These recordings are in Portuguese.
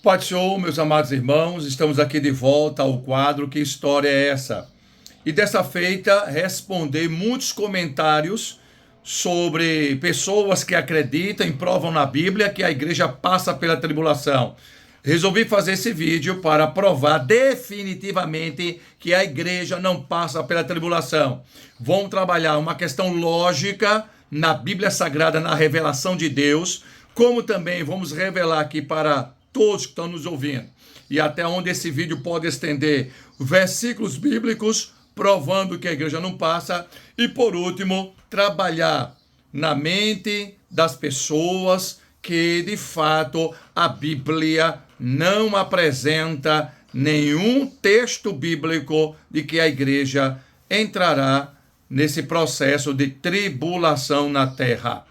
Pai do Senhor, meus amados irmãos, estamos aqui de volta ao quadro Que História é Essa? E dessa feita, responder muitos comentários sobre pessoas que acreditam e provam na Bíblia que a igreja passa pela tribulação. Resolvi fazer esse vídeo para provar definitivamente que a igreja não passa pela tribulação. Vamos trabalhar uma questão lógica na Bíblia Sagrada, na revelação de Deus, como também vamos revelar aqui para todos que estão nos ouvindo, e até onde esse vídeo pode estender, versículos bíblicos provando que a igreja não passa, e por último, trabalhar na mente das pessoas que de fato a Bíblia não apresenta nenhum texto bíblico de que a igreja entrará nesse processo de tribulação na terra.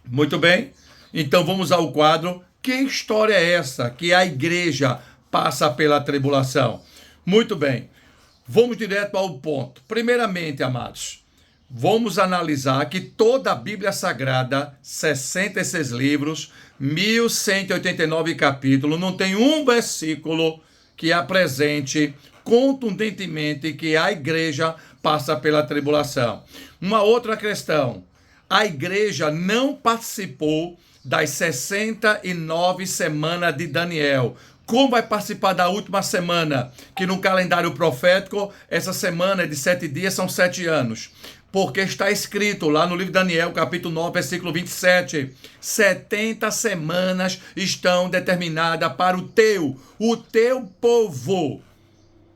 Muito bem, então vamos ao quadro Que História é Essa? Que a igreja passa pela tribulação. Muito bem, vamos direto ao ponto. Primeiramente, amados, vamos analisar que toda a Bíblia Sagrada, 66 livros, 1189 capítulos, não tem um versículo que apresente contundentemente que a igreja passa pela tribulação. Uma outra questão, a igreja não participou das 69 semanas de Daniel. Como vai participar da última semana? Que no calendário profético, essa semana é de 7 dias, são 7 anos. Porque está escrito lá no livro de Daniel, capítulo 9, versículo 27. 70 semanas estão determinadas para o teu povo.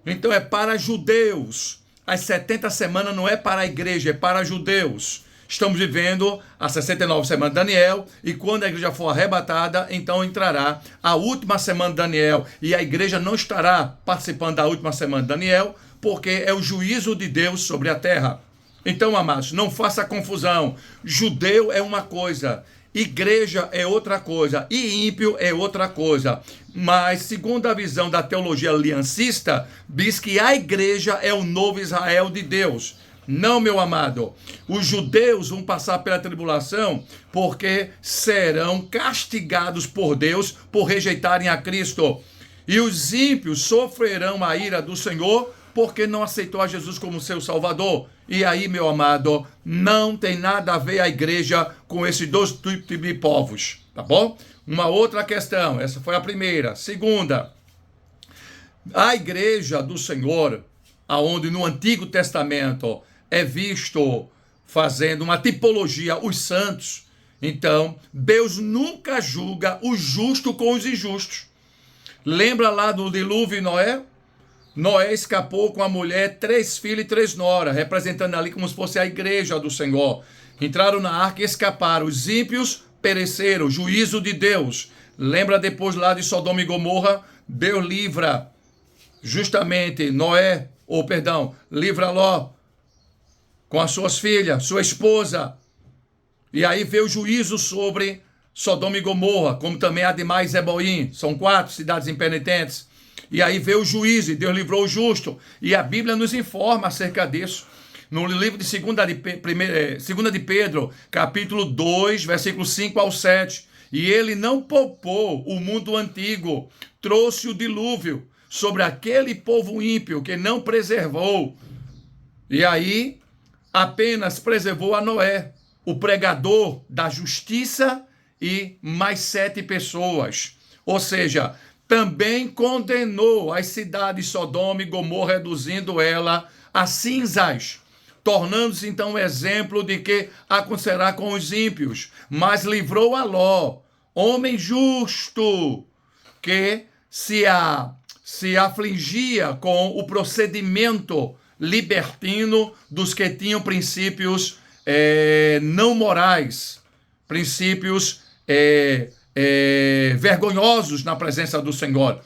Então é para judeus. As 70 semanas não é para a igreja, é para judeus. Estamos vivendo a 69 semanas de Daniel, e quando a igreja for arrebatada, então entrará a última semana de Daniel, e a igreja não estará participando da última semana de Daniel, porque é o juízo de Deus sobre a terra. Então, amados, não faça confusão. Judeu é uma coisa, igreja é outra coisa, e ímpio é outra coisa. Mas, segundo a visão da teologia aliancista, diz que a igreja é o novo Israel de Deus. Não, meu amado, os judeus vão passar pela tribulação porque serão castigados por Deus por rejeitarem a Cristo. E os ímpios sofrerão a ira do Senhor porque não aceitou a Jesus como seu Salvador. E aí, meu amado, não tem nada a ver a igreja com esses dois tipos de povos, tá bom? Uma outra questão, essa foi a primeira. Segunda, a igreja do Senhor, aonde no Antigo Testamento é visto fazendo uma tipologia, os santos. Então, Deus nunca julga o justo com os injustos. Lembra lá do dilúvio de Noé? Noé escapou com a mulher, 3 filhos e 3 noras, representando ali como se fosse a igreja do Senhor. Entraram na arca e escaparam. Os ímpios pereceram, juízo de Deus. Lembra depois lá de Sodoma e Gomorra? Deus livra justamente livra Ló com as suas filhas, sua esposa. E aí veio o juízo sobre Sodoma e Gomorra, como também a demais Zeboim. São 4 cidades impenitentes. E aí veio o juízo, e Deus livrou o justo. E a Bíblia nos informa acerca disso. No livro de 2 de Pedro, capítulo 2, versículos 5 ao 7. E ele não poupou o mundo antigo, trouxe o dilúvio sobre aquele povo ímpio que não preservou. E aí apenas preservou a Noé, o pregador da justiça, e mais 7 pessoas. Ou seja, também condenou as cidades Sodoma e Gomorra, reduzindo ela a cinzas, tornando-se então um exemplo de que acontecerá com os ímpios. Mas livrou a Ló, homem justo, que se afligia com o procedimento libertino dos que tinham princípios não morais, princípios vergonhosos na presença do Senhor.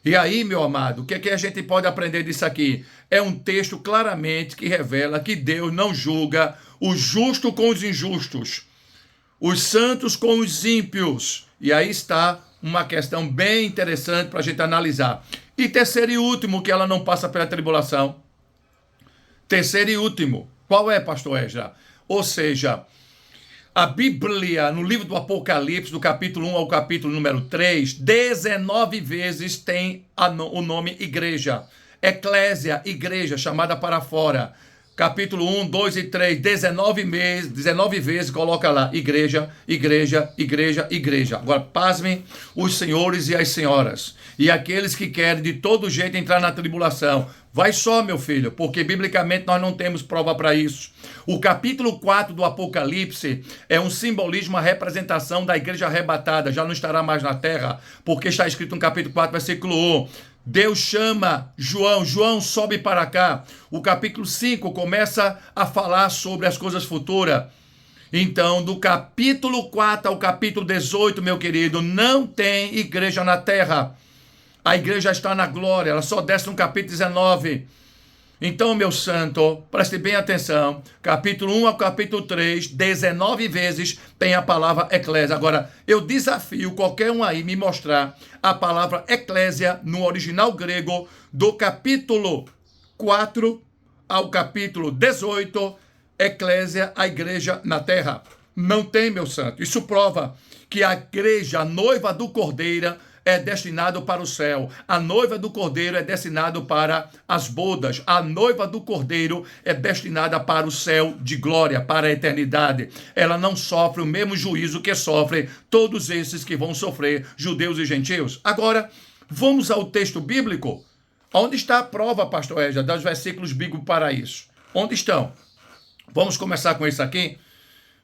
E aí, meu amado, o que é que a gente pode aprender disso aqui? É um texto claramente que revela que Deus não julga o justo com os injustos, os santos com os ímpios. E aí está uma questão bem interessante para a gente analisar. E terceiro e último, que ela não passa pela tribulação. Terceiro e último, qual é, pastor Ezra? Ou seja, A Bíblia, no livro do Apocalipse, do capítulo 1 ao capítulo número 3, 19 vezes tem o nome igreja. Eclésia, igreja, chamada para fora. Capítulo 1, 2 e 3, 19 vezes coloca lá, igreja, igreja, igreja, igreja. Agora, pasmem os senhores e as senhoras, e aqueles que querem de todo jeito entrar na tribulação. Vai só, meu filho, porque biblicamente nós não temos prova para isso. O capítulo 4 do Apocalipse é um simbolismo, uma representação da igreja arrebatada, já não estará mais na terra, porque está escrito no capítulo 4, versículo 1. Deus chama João, João sobe para cá. O capítulo 5 começa a falar sobre as coisas futuras. Então, do capítulo 4 ao capítulo 18, meu querido, não tem igreja na terra. A igreja está na glória, ela só desce no capítulo 19. Então, meu santo, preste bem atenção, capítulo 1 ao capítulo 3, 19 vezes tem a palavra eclésia. Agora, eu desafio qualquer um aí me mostrar a palavra eclésia no original grego do capítulo 4 ao capítulo 18, eclésia, a igreja na terra. Não tem, meu santo. Isso prova que a igreja, a noiva do Cordeiro, é destinado para o céu. A noiva do Cordeiro é destinado para as bodas. A noiva do Cordeiro é destinada para o céu de glória, para a eternidade. Ela não sofre o mesmo juízo que sofrem todos esses que vão sofrer, judeus e gentios. Agora, vamos ao texto bíblico. Onde está a prova, pastor Égia, dos versículos bíblicos para isso? Onde estão? Vamos começar com isso aqui.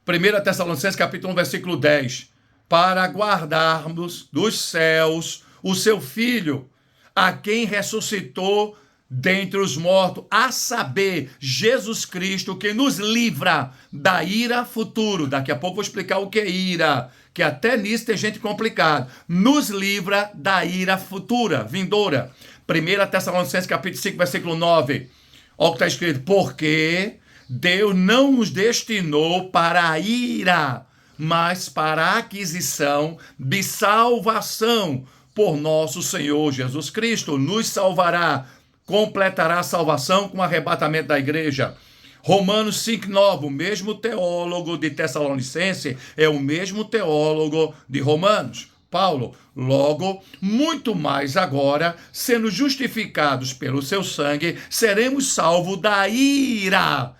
1 Tessalonicenses capítulo 1, versículo 10. Para guardarmos dos céus o seu Filho, a quem ressuscitou dentre os mortos, a saber, Jesus Cristo, que nos livra da ira futuro. Daqui a pouco vou explicar o que é ira, que até nisso tem gente complicada. Nos livra da ira futura, vindoura. 1 Tessalonicenses capítulo 5, versículo 9. Olha o que está escrito. Porque Deus não nos destinou para a ira, mas para a aquisição de salvação por nosso Senhor Jesus Cristo. Nos salvará, completará a salvação com o arrebatamento da igreja. Romanos 5,9, o mesmo teólogo de Tessalonicense é o mesmo teólogo de Romanos. Paulo, logo, muito mais agora, sendo justificados pelo seu sangue, seremos salvos da ira.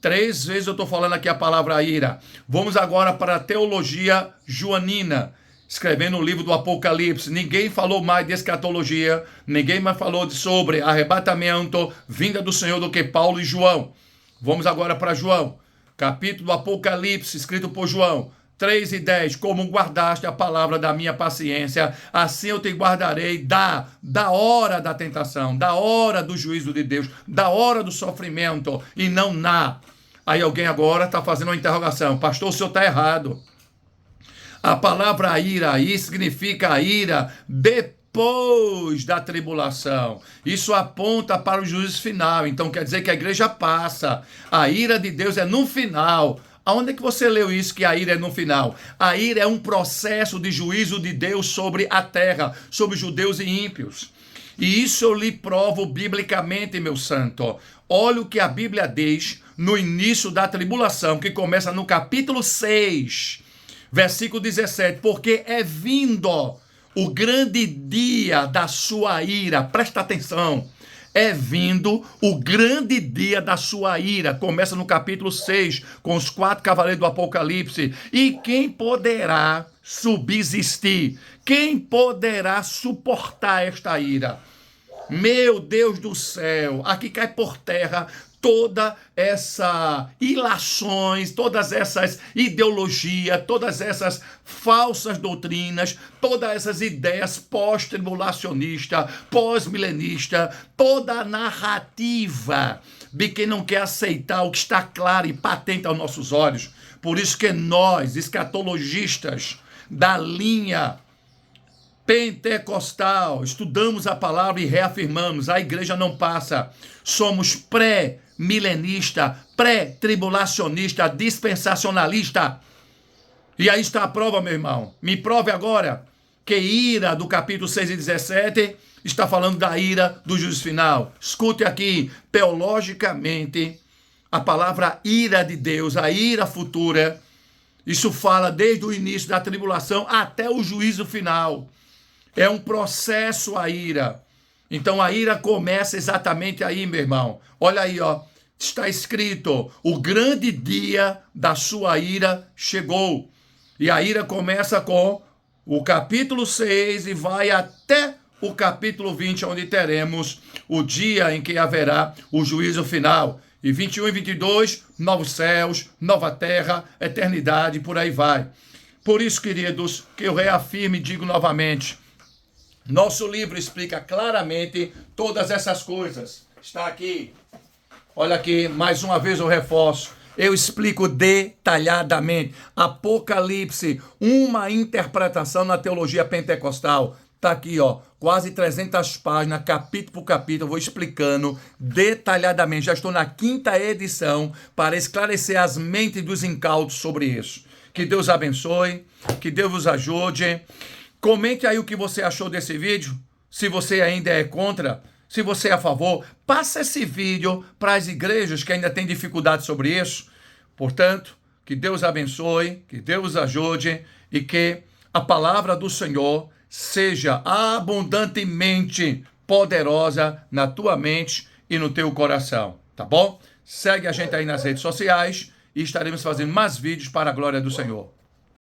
3 vezes eu estou falando aqui a palavra ira. Vamos agora para a teologia joanina, escrevendo o livro do Apocalipse. Ninguém falou mais de escatologia, ninguém mais falou sobre arrebatamento, vinda do Senhor do que Paulo e João. Vamos agora para João, capítulo do Apocalipse, escrito por João, 3 e 10. Como guardaste a palavra da minha paciência, assim eu te guardarei da hora da tentação, da hora do juízo de Deus, da hora do sofrimento, e não na. Aí alguém agora está fazendo uma interrogação. Pastor, o senhor está errado. A palavra ira aí significa a ira depois da tribulação. Isso aponta para o juízo final. Então quer dizer que a igreja passa. A ira de Deus é no final. Aonde é que você leu isso, que a ira é no final? A ira é um processo de juízo de Deus sobre a terra, sobre judeus e ímpios. E isso eu lhe provo biblicamente, meu santo. Olha o que a Bíblia diz no início da tribulação, que começa no capítulo 6, versículo 17. Porque é vindo o grande dia da sua ira. Presta atenção. É vindo o grande dia da sua ira. Começa no capítulo 6, com os 4 cavaleiros do Apocalipse. E quem poderá subsistir? Quem poderá suportar esta ira? Meu Deus do céu, aqui cai por terra toda essa ilações, todas essas ideologias, todas essas falsas doutrinas, todas essas ideias pós-tribulacionistas, pós-milenistas, toda a narrativa de quem não quer aceitar o que está claro e patente aos nossos olhos. Por isso que nós, escatologistas da linha pentecostal, estudamos a palavra e reafirmamos, a igreja não passa. Somos pré-milenista, pré-tribulacionista, dispensacionalista. E aí está a prova, meu irmão. Me prove agora que ira do capítulo 6 e 17 está falando da ira do juízo final. Escute aqui, teologicamente, a palavra ira de Deus, a ira futura, Isso fala desde o início da tribulação até o juízo final. É um processo a ira. Então a ira começa exatamente aí, meu irmão. Olha aí, ó. Está escrito: o grande dia da sua ira chegou. E a ira começa com o capítulo 6 e vai até o capítulo 20, onde teremos o dia em que haverá o juízo final. E 21 e 22, novos céus, nova terra, eternidade, por aí vai. Por isso, queridos, que eu reafirmo e digo novamente, nosso livro explica claramente todas essas coisas. Está aqui. Olha aqui, mais uma vez eu reforço. Eu explico detalhadamente. Apocalipse, uma interpretação na teologia pentecostal. Tá aqui, ó, quase 300 páginas, capítulo por capítulo, eu vou explicando detalhadamente. Já estou na 5ª edição para esclarecer as mentes dos incautos sobre isso. Que Deus abençoe, que Deus vos ajude. Comente aí o que você achou desse vídeo. Se você ainda é contra, se você é a favor, passa esse vídeo para as igrejas que ainda têm dificuldade sobre isso. Portanto, que Deus abençoe, que Deus ajude e que a palavra do Senhor seja abundantemente poderosa na tua mente e no teu coração, tá bom? Segue a gente aí nas redes sociais e estaremos fazendo mais vídeos para a glória do Senhor.